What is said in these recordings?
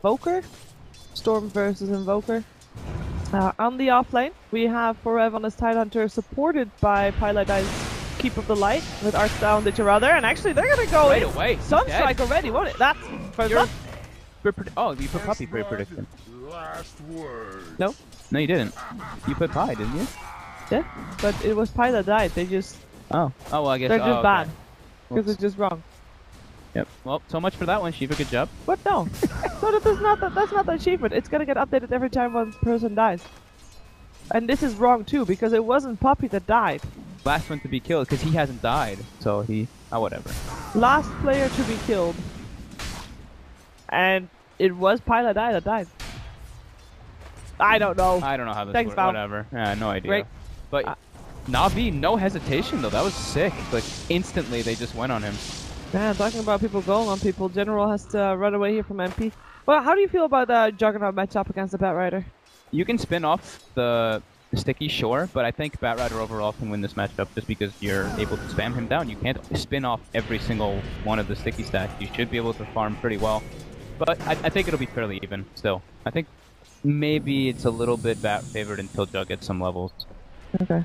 Invoker. Storm versus Invoker. On the offlane, we have Forev on his Tidehunter, supported by Pilot Eye's Keep of the Light with Arch down the Charother, and actually they're gonna go right away. Sunstrike already, won't it? That's oh, you put Puppy for your prediction. No? No, you didn't. You put Pie, didn't you? Yeah, but it was Pie that died. They just... Oh, well, I guess... They're just bad. Okay. Because it's just wrong. Yep. Well, so much for that one, Shiva. Good job. But no. No, that's not the achievement. It's gonna get updated every time one person dies. And this is wrong too, because it wasn't Puppy that died. Last one to be killed, because he hasn't died. So he... Oh, whatever. Last player to be killed. And it was Pilot Eye that died. I don't know. I don't know how this Thanks, works. Val. Whatever. Yeah, no idea. Great. But Navi, no hesitation though. That was sick. Like instantly, they just went on him. Man, talking about people going on people, General has to run away here from MP. Well, how do you feel about the Juggernaut matchup against the Bat Rider? You can spin off the sticky, sure, but I think Bat Rider overall can win this matchup just because you're able to spam him down. You can't spin off every single one of the sticky stacks. You should be able to farm pretty well. But I think it'll be fairly even still. I think maybe it's a little bit Bat favored until Jug gets some levels. Okay.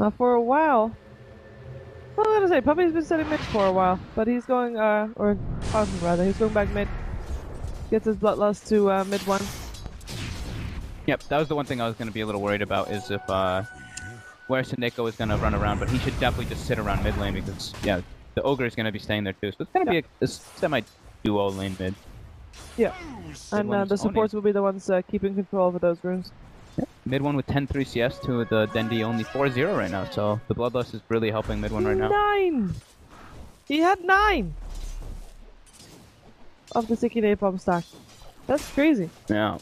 Now for a while... Well, I'm gonna say, Puppy's been setting mid for a while, but he's going, or Fountain rather, he's going back mid. Gets his Bloodlust to mid 1. Yep, that was the one thing I was gonna be a little worried about, is if, where Sindeko is gonna run around, but he should definitely just sit around mid lane because, yeah, the Ogre is gonna be staying there too, so it's gonna be a semi-duo lane mid. Yeah, and the supports will be the ones keeping control over those runes. Mid 1 with 10-3 CS to the Dendi only 4-0 right now, so the Bloodlust is really helping mid 1 right now. 9! He had 9! Of the Sticky Napalm stack. That's crazy. Yeah.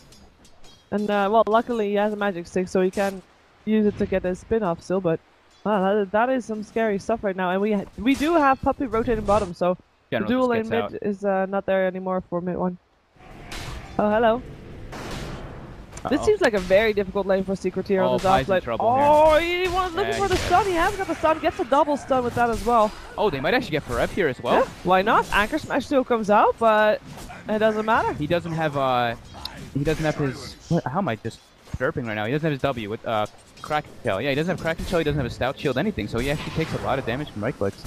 And well, luckily he has a magic stick, so he can use it to get his spin-off still, but wow, that is some scary stuff right now. And we do have Puppy rotating bottom, so General the dual lane just mid gets out. is not there anymore for mid 1. Oh, hello. This seems like a very difficult lane for Secret here on his offlane. Oh, he was looking for the stun. He hasn't got the stun. Gets a double stun with that as well. Oh, they might actually get Forev here as well. Yeah, why not? Anchor Smash still comes out, but it doesn't matter. He doesn't have his. How am I just burping right now? He doesn't have his W with Kraken Shell. Yeah, he doesn't have Kraken Shell. He doesn't have a Stout Shield, anything. So he actually takes a lot of damage from right clicks.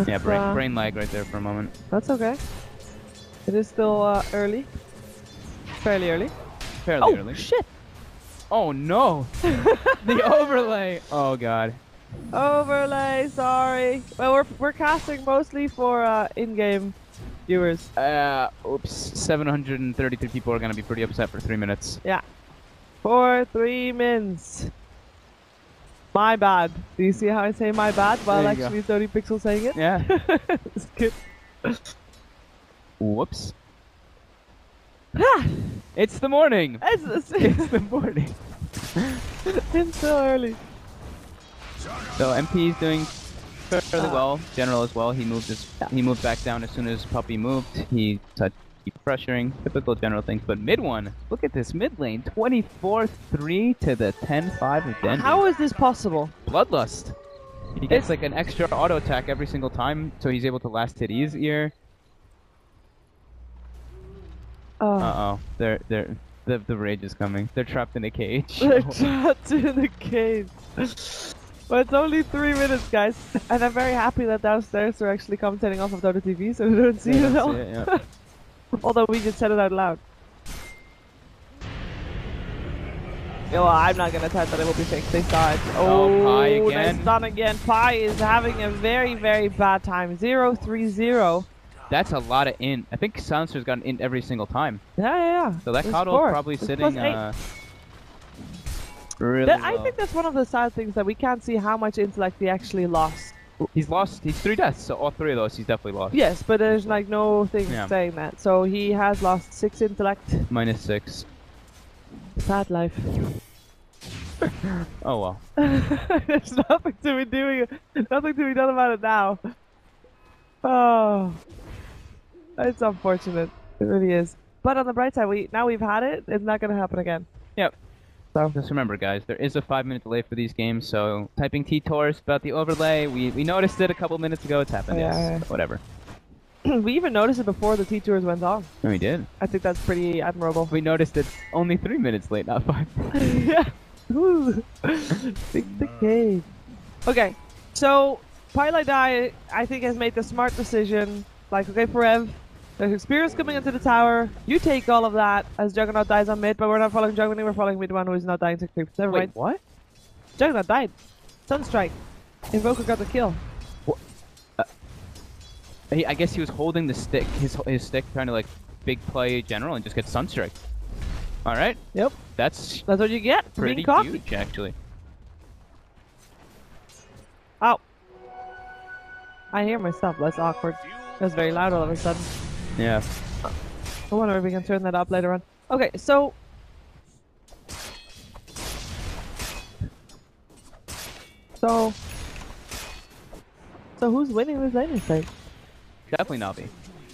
Yeah, brain lag right there for a moment. That's okay. It is still early. Fairly early. Fairly early. Shit! Oh no! The overlay! Oh god. Overlay, sorry. Well, we're casting mostly for in-game viewers. Oops. 733 people are gonna be pretty upset for 3 minutes. Yeah. For 3 mins. My bad. Do you see how I say my bad while actually 30 pixels saying it? Yeah. It's good. Whoops. It's the morning! It's the morning. It's so early. So MP is doing fairly well. General as well. He moved back down as soon as Puppy moved. He keep pressuring. Typical General things. But mid 1, look at this mid lane. 24-3 to the 10-5 of Dendi. How is this possible? Bloodlust. He gets like an extra auto attack every single time, so he's able to last hit easier. Uh-oh. The rage is coming. They're trapped in a cage. They're trapped in a cage. But it's only 3 minutes, guys. And I'm very happy that downstairs we're actually commentating off of Dota TV, so we don't see it at all. Yeah. Although we just said it out loud. Yeah, well, I'm not gonna type that it will be fixed. They saw it. Oh, Pi again. They stun again. Pi is having a very, very bad time. 0-3-0. That's a lot of int. I think Silencer's got an int every single time. Yeah. So that Coddle probably sitting really low. I think that's one of the sad things, that we can't see how much intellect he actually lost. He's 3 deaths, so all 3 of those he's definitely lost. Yes, but there's like no thing saying that. So he has lost 6 intellect. -6. Sad life. Oh well. There's nothing to be doing. Nothing to be done about it now. Oh. It's unfortunate. It really is. But on the bright side, now we've had it. It's not going to happen again. Yep. So just remember, guys, there is a 5-minute delay for these games. So typing T-Tors about the overlay. We noticed it a couple minutes ago. It's happened. Yes. Whatever. We even noticed it before the T-Tours went on. No, we did. I think that's pretty admirable. We noticed it only 3 minutes late, not 5. Yeah. Ooh. Fix the cave. Okay, so Pilot I think has made the smart decision. Like, okay, Forev, there's experience coming into the tower. You take all of that as Juggernaut dies on mid, but we're not following Juggernaut, we're following mid one who is not dying to creep. Never mind. What? Juggernaut died. Sunstrike. Invoker got the kill. I guess he was holding the stick, his stick, trying to like big play general and just get Sunstrike. All right. Yep. That's what you get for pretty being cocky. huge, actually. Ow. I hear myself. That's awkward. That's very loud all of a sudden. Yeah. I wonder if we can turn that up later on. Okay, so... So who's winning this laning stage? Definitely Navi.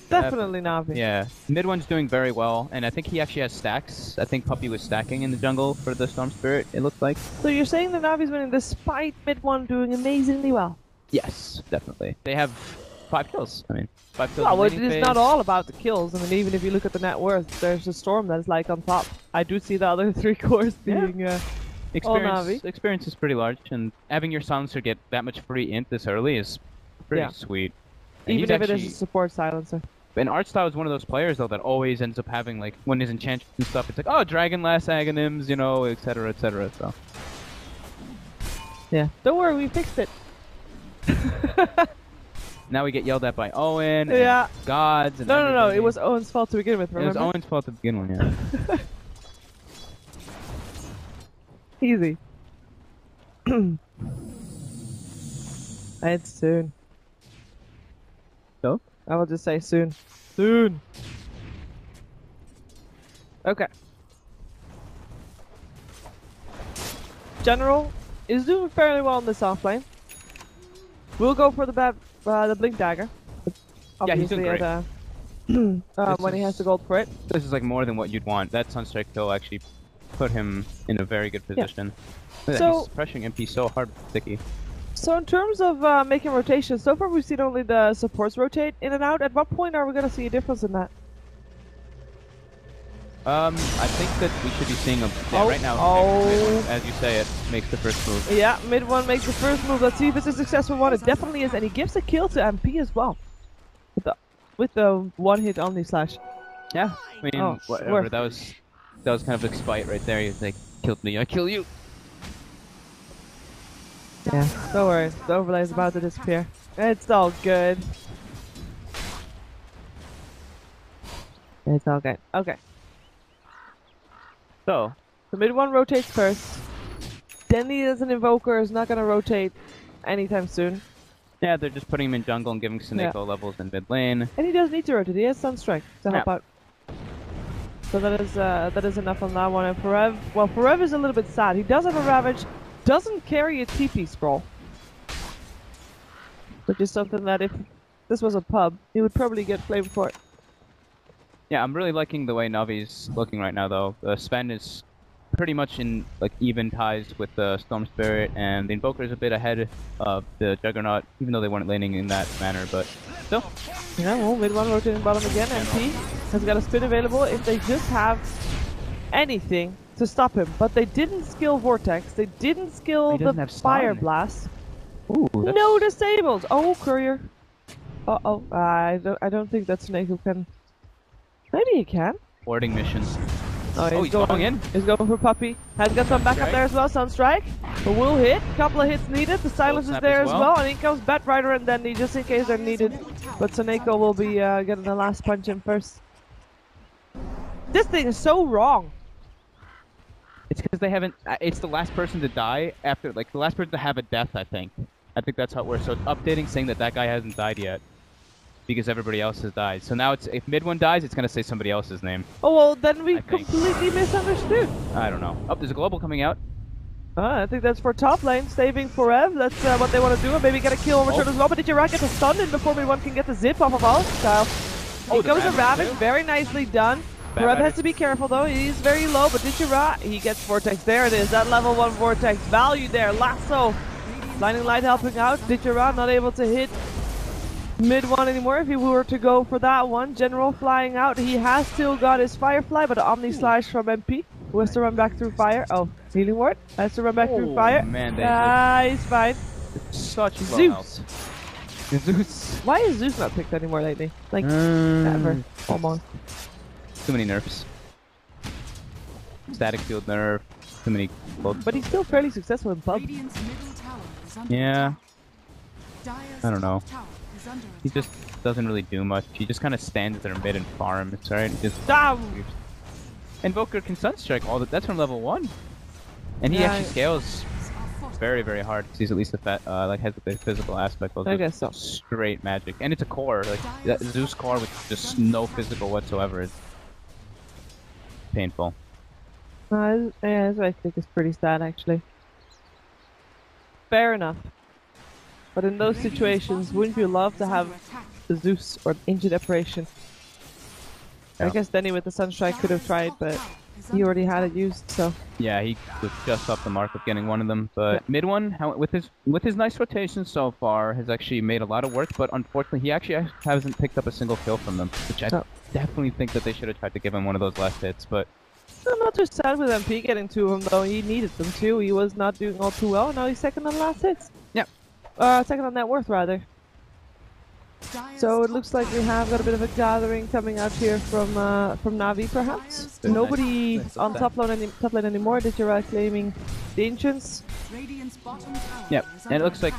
Definitely Navi. Yeah. Mid one's doing very well, and I think he actually has stacks. I think Puppy was stacking in the jungle for the Storm Spirit, it looked like. So you're saying that Navi's winning despite mid one doing amazingly well? Yes, definitely. They have 5 kills. I mean, 5 kills. Well, it's not all about the kills. I mean, even if you look at the net worth, there's a Storm that's like on top. I do see the other 3 cores being all Navi. Experience is pretty large, and having your silencer get that much free int this early is pretty sweet. And even if it is a support silencer. And Artstyle is one of those players, though, that always ends up having, like, when his enchantments and stuff, it's like, oh, Dragon Last Aghanims, you know, etc., etc., so. Yeah. Don't worry, we fixed it. Now we get yelled at by Owen, and gods, and No, it was Owen's fault to begin with, remember? It was Owen's fault to begin with, yeah. Easy. It's soon. So? I will just say soon. Soon! Okay. General is doing fairly well in this offlane. We'll go for the Blink Dagger. Yeah, he's doing great. When he has the gold for it. This is like more than what you'd want. That Sunstrike kill actually put him in a very good position. Yeah. So, he's pressuring MP so hard with Sticky. So in terms of making rotations, so far we've seen only the supports rotate in and out. At what point are we going to see a difference in that? I think that we should be seeing a... Yeah, right now, mid-one, as you say it, makes the first move. Yeah, mid one makes the first move. Let's see if it's a successful one. It definitely is, and he gives a kill to MP as well. With the one-hit Omni Slash. Yeah, I mean, whatever. That was kind of a spite right there. He's like, killed me, I kill you. Yeah, don't worry. The overlay is about to disappear. It's all good. It's all good. Okay. So, the mid one rotates first. Denny as an invoker is not going to rotate anytime soon. Yeah, they're just putting him in jungle and giving Suneko levels in mid lane. And he does need to rotate. He has Sunstrike to help out. So that is enough on that one. And Forev, well, Forev is a little bit sad. He does have a Ravage, doesn't carry a TP scroll. Which is something that if this was a pub, he would probably get flamed for it. Yeah, I'm really liking the way Navi's looking right now, though. Sven is pretty much in like even ties with the Storm Spirit, and the Invoker is a bit ahead of the Juggernaut, even though they weren't laning in that manner, but still. Yeah, well, mid one rotating bottom again, MP has got a spin available if they just have anything to stop him. But they didn't skill Vortex, they didn't skill the Fire Blast. Ooh, no disables! Oh, Courier. Uh-oh, I don't think that Snake can... Maybe he can. Warding missions. Oh, he's going in. He's going for Puppy. Has got some backup there as well. Sunstrike. A will hit. Couple of hits needed. The silence is there as well. And in comes Batrider and Dandy just in case they're needed. But Suneko will be getting the last punch in first. This thing is so wrong. It's because they haven't... it's the last person to die after... Like, the last person to have a death, I think. I think that's how it works. So it's updating saying that that guy hasn't died yet. Because everybody else has died. So now it's if mid one dies, it's going to say somebody else's name. Oh, well, then we completely misunderstood. I don't know. Oh, there's a global coming out. I think that's for top lane, saving Forev. That's what they want to do. And maybe get a kill overturn as well. But Did get the stun in before mid one can get the zip off of Style. Here goes a Ravage. Very nicely done. Forev has to be careful though. He's very low, but he gets Vortex. There it is. That level 1 Vortex. Value there. Lasso. Blinding Light helping out. Not able to hit mid one anymore if he were to go for that one. General flying out. He has still got his Firefly, but Omni Slash from MP. Who has to run back through fire. Oh, Healing Ward. Has to run back through fire. Man, He's fine. Such Zeus. Zeus. Why is Zeus not picked anymore lately? Like, ever. Almost. Too many nerfs. Static field nerf. Too many clothes. But he's still fairly successful in pub. Yeah. I don't know. He just doesn't really do much. He just kind of stands there mid and farms, right? Just Invoker can Sunstrike all that. That's from level 1. And he actually scales very, very hard because he's at least like has a physical aspect of straight magic. And it's a core. Like that Zeus core with just no physical whatsoever is painful. Yeah, I think it's pretty sad actually. Fair enough. But in those situations, wouldn't you love to have the Zeus or Ancient Apparition? Yeah. I guess Denny with the Sunstrike could have tried, but he already had it used, so... Yeah, he was just off the mark of getting one of them, but mid one, with his nice rotation so far, has actually made a lot of work, but unfortunately he actually hasn't picked up a single kill from them, which I definitely think that they should have tried to give him one of those last hits, but... I'm not too sad with MP getting 2 of them, though. He needed them too. He was not doing all too well. Now he's second on last hits. Yeah. Second on net worth, rather. So it looks like we have got a bit of a gathering coming out here from Na'Vi, perhaps. Nobody on top lane anymore. Did you claiming the Ancients? Yep. And it looks like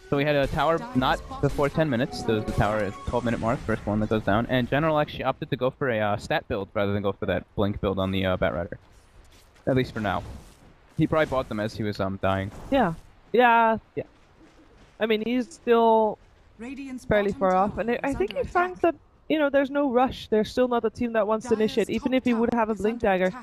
so we had a tower not before 10 minutes. There was the tower at 12-minute mark, first one that goes down. And General actually opted to go for a stat build rather than go for that blink build on the Batrider. At least for now. He probably bought them as he was dying. Yeah. Yeah. Yeah. I mean, he's still fairly far off, and I think he finds that, you know, there's no rush. There's still not a team that wants to initiate. Even if he would have a Blink Dagger,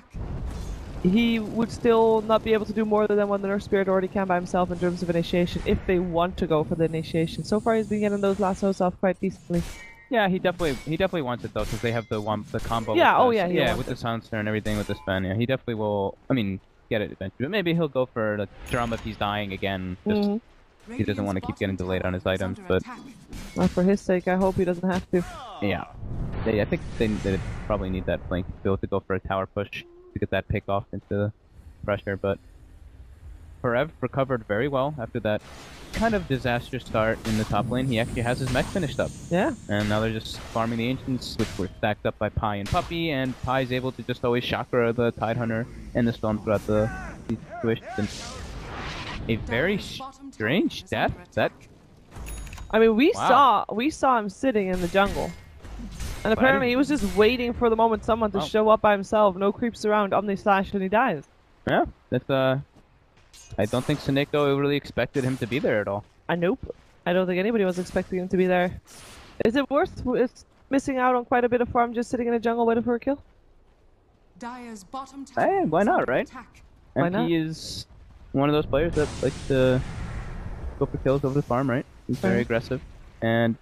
he would still not be able to do more than what the Nerf Spirit already can by himself in terms of initiation, if they want to go for the initiation. So far, he's been getting those lassos off quite decently. Yeah, he definitely wants it though, because they have the combo. Yeah, with with the silencer and everything with the spin. Yeah, he definitely will. I mean, get it eventually. But maybe he'll go for the drum if he's dying again. Just he doesn't want to keep getting delayed on his items, but for his sake, I hope he doesn't have to. Yeah, I think they probably need that blink to be able to go for a tower push to get that pick off into the pressure. But Perev recovered very well after that kind of disastrous start in the top lane. He actually has his mech finished up. Yeah. And now they're just farming the Ancients, which were stacked up by Pi and Puppy, and Pi's able to just always chakra the Tidehunter and the Storm throughout the situation. A very strange death. That. I mean, we saw him sitting in the jungle, and apparently he was just waiting for the moment someone to show up by himself. No creeps around. Omni Slash, and he dies. Yeah, that's I don't think Seneko really expected him to be there at all. Nope. I don't think anybody was expecting him to be there. Is it worth missing out on quite a bit of farm just sitting in a jungle waiting for a kill? Hey, why not, right? Why not? He is one of those players that likes to go for kills over the farm, right? He's very aggressive. And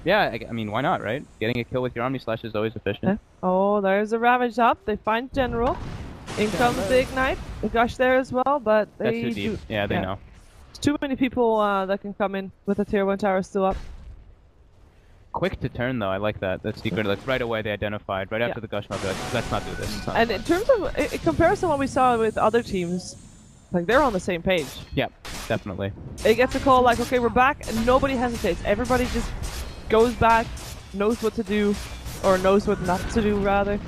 yeah, I mean, why not, right? Getting a kill with your Omni Slash is always efficient. Oh, there's a Ravage up. They find General. In comes the Ignite. Gush there as well, but they That's too deep. Yeah, they know. There's too many people that can come in with a tier 1 tower still up. Quick to turn though, I like that. That secret, like right away they identified, right after the Gush mob, like, let's not do this. And in terms of, in comparison to what we saw with other teams, like they're on the same page. Yeah, definitely. It gets a call like, okay, we're back, and nobody hesitates. Everybody just goes back, knows what to do, or knows what not to do, rather.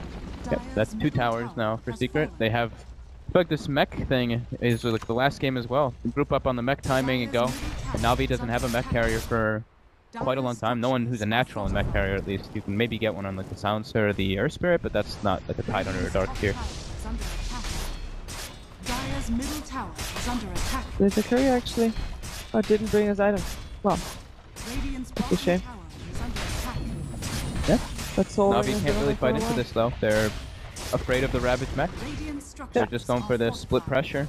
Yep, that's 2 towers now for Secret. They have, I feel like this mech thing is like the last game as well. You group up on the mech timing and go. And Na'Vi doesn't have a mech carrier for quite a long time. No one who's a natural in mech carrier, at least. You can maybe get one on like the Silencer or the Earth Spirit, but that's not like a Tidehunter or Dark tier. There's a courier actually. Oh, didn't bring his item. Well, that's a shame. Yeah. That's all. Na'Vi can't really fight into this though. They're afraid of the Ravage mech. They're just going for the split pressure.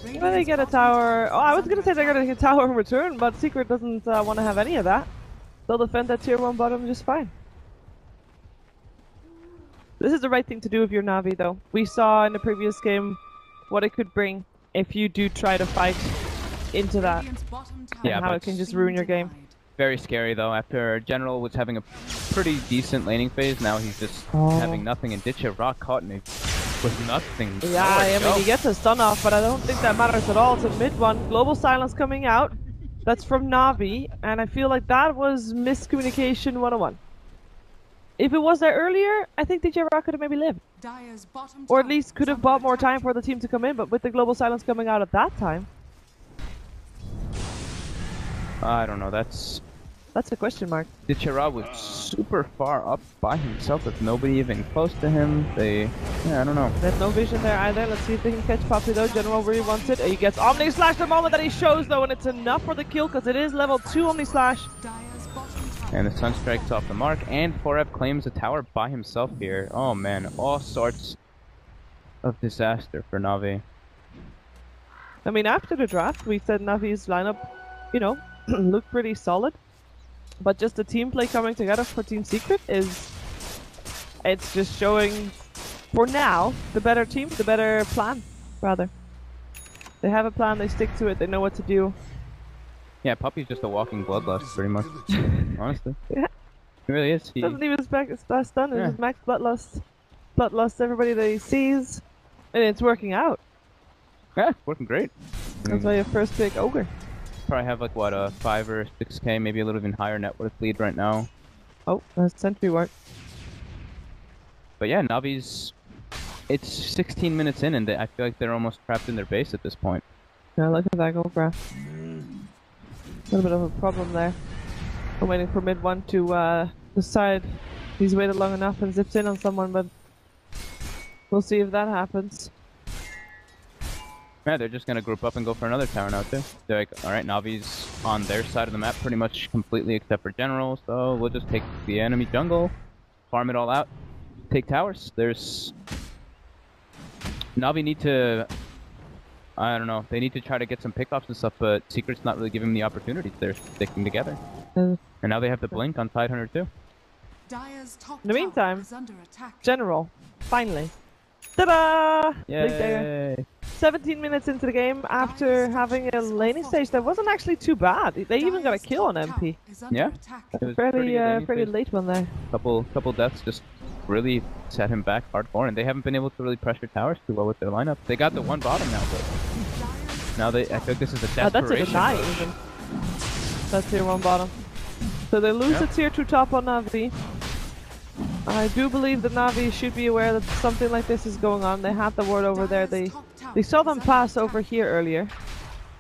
Well, they get a tower. Oh, I was gonna say they're gonna get a tower in return, but Secret doesn't want to have any of that. They'll defend that tier 1 bottom just fine. This is the right thing to do if you're Na'Vi, though. We saw in the previous game what it could bring if you do try to fight into that, and how it can just ruin your game. Very scary though. After General was having a pretty decent laning phase, now he's just having nothing. And Ditch Rock caught me with nothing. Yeah, I mean, he gets a stun off, but I don't think that matters at all. It's a mid one. Global Silence coming out. That's from Na'Vi, and I feel like that was miscommunication 101. If it was there earlier, I think DJ Rock could have maybe lived. Or at least could have bought more time for the team to come in, but with the Global Silence coming out at that time. I don't know, that's a question mark. Ditchera was super far up by himself with nobody even close to him. Yeah, I don't know. There's no vision there either. Let's see if they can catch Poppy though. General really wants it. He gets Omni Slash the moment that he shows though, and it's enough for the kill because it is level 2 Omni Slash. And the Sunstrike's off the mark, and 4F claims a tower by himself here. Oh man, all sorts of disaster for Na'Vi. I mean, after the draft, we said Na'Vi's lineup, you know, looked pretty solid. But just the team play coming together for Team Secret it's just showing, for now, the better team, the better plan, rather. They have a plan, they stick to it, they know what to do. Yeah, Puppy's just a walking bloodlust, pretty much. Honestly. Yeah. He really is. He doesn't even stun, it's just max bloodlust. Bloodlust everybody that he sees, and it's working out. Yeah, working great. That's why your first pick, Ogre. Probably have like what, a 5 or 6k, maybe a little even higher net worth lead right now. Oh, that's sentry work. But yeah, Navi's, it's 16 minutes in and I feel like they're almost trapped in their base at this point. Yeah, look at that Cobra. A little bit of a problem there. I'm waiting for mid one to decide he's waited long enough and zips in on someone, but we'll see if that happens. Yeah, they're just gonna group up and go for another tower now too. They're like, alright, Navi's on their side of the map pretty much completely except for General, so we'll just take the enemy jungle, farm it all out, take towers. There's... Navi need to... I don't know, they need to try to get some pickoffs and stuff, but Secret's not really giving them the opportunities. They're sticking together. And now they have the blink on Tidehunter too. In the meantime, General, finally. Ta-da! Yay! 17 minutes into the game after having a laning stage that wasn't actually too bad. They even got a kill on MP. Yeah, it was fairly late one there. Couple deaths just really set him back hardcore, and they haven't been able to really pressure towers too well with their lineup. They got the one bottom now, but now I think this is a desperation. That's a deny even. That's tier 1 bottom. So they lose the tier 2 top on Na'Vi. I do believe that Na'Vi should be aware that something like this is going on. They had the ward over there. They saw them pass over here earlier.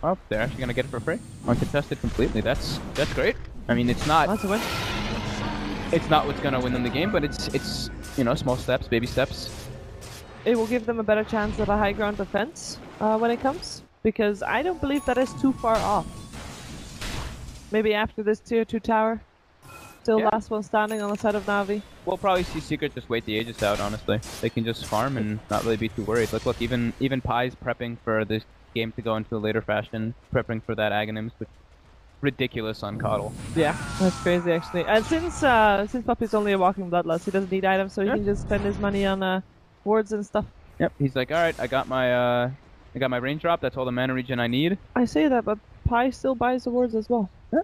Oh, they're actually gonna get it for free. Uncontested completely. That's great. I mean, it's not... That's a win. It's not what's gonna win them the game, but it's you know, small steps, baby steps. It will give them a better chance of a high ground defense when it comes, because I don't believe that is too far off. Maybe after this tier 2 tower. Still last one standing on the side of Na'Vi. We'll probably see Secret just wait the Aegis out, honestly. They can just farm and not really be too worried. Look, even Pie's prepping for this game to go into a later fashion, prepping for that Aghanims, which is ridiculous on Coddle. Yeah, that's crazy actually. And since Puppy's only a walking bloodlust, he doesn't need items, so he can just spend his money on wards and stuff. Yep, he's like, alright, I got my range drop, that's all the mana regen I need. I say that, but Pie still buys the wards as well. Yeah.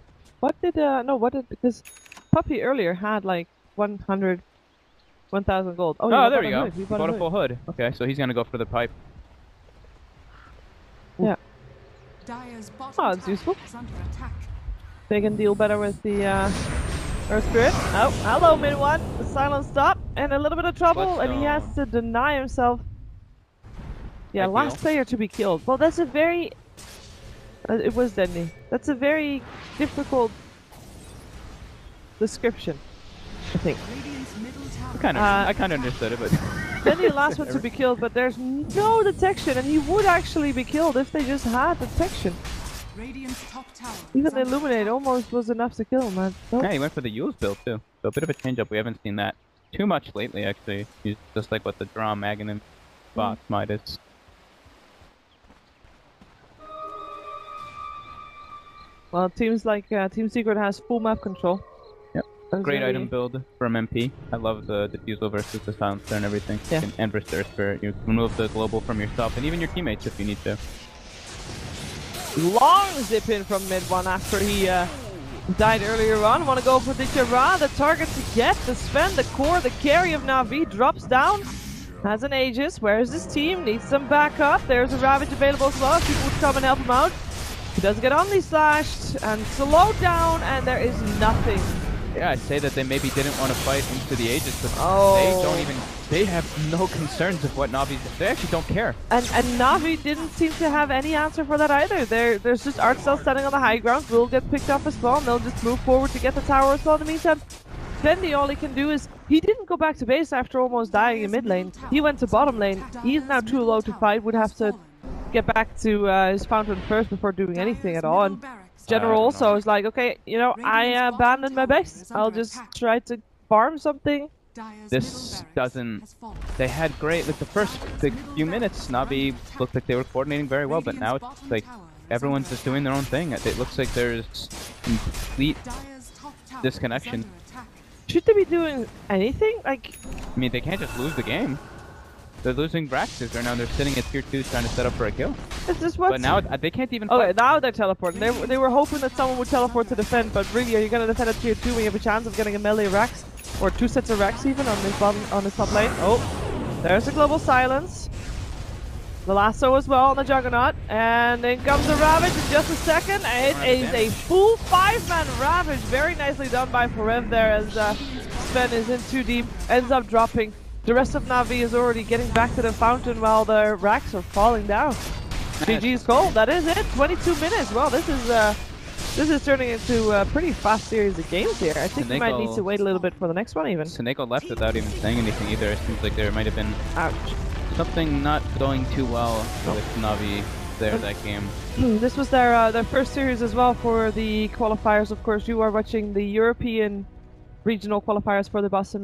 Because Puppy earlier had like 1,000 gold. Oh, there we go. He bought a full hood. Okay, so he's gonna go for the pipe. Yeah. Oh, it's useful. They can deal better with the Earth Spirit. Oh, hello, mid one. The silence stop and a little bit of trouble, and he has to deny himself. Yeah, last player to be killed. Well, that's a very... it was Denny. That's a very difficult description, I think. I kind of understood it, but... Denny, the last one to be killed, but there's no detection, and he would actually be killed if they just had detection. Even the Illuminate almost was enough to kill him, man. Nope. Yeah, he went for the Yule's build too. So a bit of a change up. We haven't seen that too much lately, actually. He's just like what the Drum, Aghanim, Box, Midas. Well, it seems like Team Secret has full map control. Yep. Great item build from MP. I love the Diffusal versus the Silencer and everything. Yeah. And versus their Spirit. You remove the global from yourself and even your teammates if you need to. Long zip in from mid one after he Died earlier on. Want to go for the Jara. The target to get. The Sven, the core, the carry of Na'Vi drops down. Has an Aegis. Where's his team? Needs some backup. There's a Ravage available as well. People would come and help him out. He does get Omni slashed and slowed down, and there is nothing. Yeah, I say that they maybe didn't want to fight into the Aegis, but they don't even. They have no concerns of what Na'Vi. They actually don't care. And Na'Vi didn't seem to have any answer for that either. There's just Artcell standing on the high ground. Will get picked up as well, and they'll just move forward to get the tower as well. In the meantime, Fendi, all he can do is he didn't go back to base after almost dying in mid lane. He went to bottom lane. He's now too low to fight. Would have to get back to his fountain first before doing anything at all. And General also is like, okay, you know, I abandoned my base. I'll just try to farm something. This doesn't. They had great. Like the first few minutes, Na'Vi looked like they were coordinating very well, but now it's like everyone's just doing their own thing. It looks like there's complete disconnection. Should they be doing anything? Like, I mean, they can't just lose the game. They're losing Braxes right now. They're sitting at tier 2 trying to set up for a kill. Is this what? But now they can't even. Okay, now they're teleporting. They were hoping that someone would teleport to defend, but really, are you going to defend at tier 2 when you have a chance of getting a melee Rax? Or 2 sets of Rax even on this top lane? Oh, there's a global silence. The lasso as well on the Juggernaut. And in comes the Ravage in just a second. It is a full 5-man Ravage. Very nicely done by Forev there as Sven is in too deep. Ends up dropping. The rest of Na'Vi is already getting back to the fountain while the Rax are falling down. GG's goal. That is it. 22 minutes. Well, this is turning into a pretty fast series of games here. I think we might need to wait a little bit for the next one even. Seneko left without even saying anything either. It seems like there might have been something not going too well with Na'Vi there that game. This was their first series as well for the qualifiers. Of course, you are watching the European regional qualifiers for the Boston.